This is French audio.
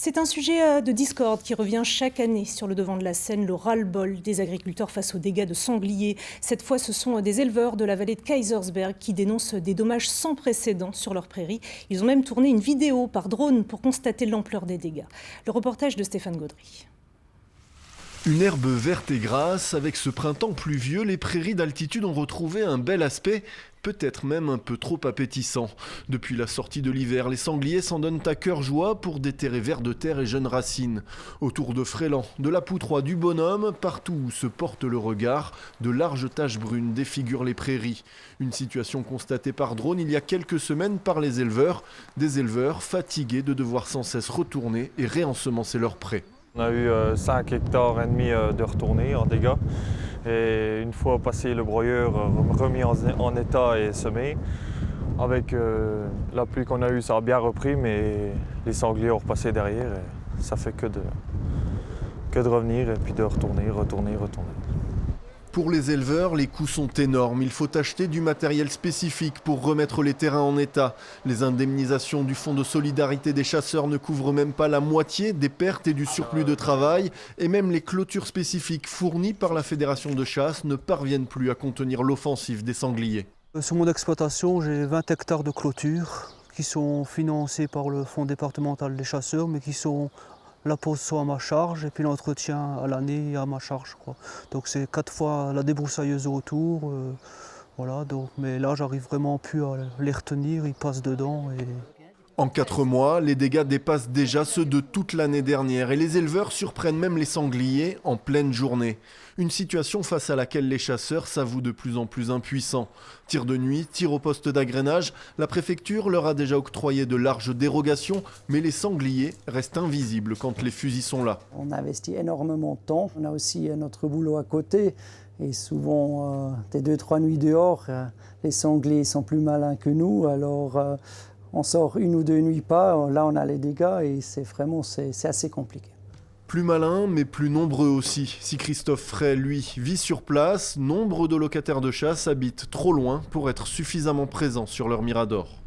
C'est un sujet de discorde qui revient chaque année sur le devant de la scène, le ras-le-bol des agriculteurs face aux dégâts de sangliers. Cette fois, ce sont des éleveurs de la vallée de Kaysersberg qui dénoncent des dommages sans précédent sur leurs prairies. Ils ont même tourné une vidéo par drone pour constater l'ampleur des dégâts. Le reportage de Stéphane Gaudry. Une herbe verte et grasse, avec ce printemps pluvieux, les prairies d'altitude ont retrouvé un bel aspect, peut-être même un peu trop appétissant. Depuis la sortie de l'hiver, les sangliers s'en donnent à cœur joie pour déterrer vers de terre et jeunes racines. Autour de Fréland, de la Poutroie, du Bonhomme, partout où se porte le regard, de larges taches brunes défigurent les prairies. Une situation constatée par drone il y a quelques semaines par les éleveurs, des éleveurs fatigués de devoir sans cesse retourner et réensemencer leurs prés. On a eu 5 hectares et demi de retournés en dégâts. Et une fois passé le broyeur, remis en état et semé. Avec la pluie qu'on a eue, ça a bien repris, mais les sangliers ont repassé derrière. Et ça fait que de revenir et puis de retourner. Pour les éleveurs, les coûts sont énormes. Il faut acheter du matériel spécifique pour remettre les terrains en état. Les indemnisations du Fonds de solidarité des chasseurs ne couvrent même pas la moitié des pertes et du surplus de travail. Et même les clôtures spécifiques fournies par la Fédération de chasse ne parviennent plus à contenir l'offensive des sangliers. Sur mon exploitation, j'ai 20 hectares de clôtures qui sont financés par le Fonds départemental des chasseurs, mais qui sont... La pose soit à ma charge et puis l'entretien à l'année à ma charge, quoi. Donc c'est 4 fois la débroussailleuse autour. Voilà, donc, mais là j'arrive vraiment plus à les retenir, ils passent dedans. En 4 mois, les dégâts dépassent déjà ceux de toute l'année dernière et les éleveurs surprennent même les sangliers en pleine journée. Une situation face à laquelle les chasseurs s'avouent de plus en plus impuissants. Tir de nuit, tir au poste d'agrénage, la préfecture leur a déjà octroyé de larges dérogations, mais les sangliers restent invisibles quand les fusils sont là. On investit énormément de temps, on a aussi notre boulot à côté. Et souvent, des 2-3 nuits dehors, les sangliers sont plus malins que nous, alors... On sort 1 ou 2 nuits pas, là on a les dégâts et c'est assez compliqué. Plus malin, mais plus nombreux aussi. Si Christophe Fray, lui, vit sur place, nombre de locataires de chasse habitent trop loin pour être suffisamment présents sur leur mirador.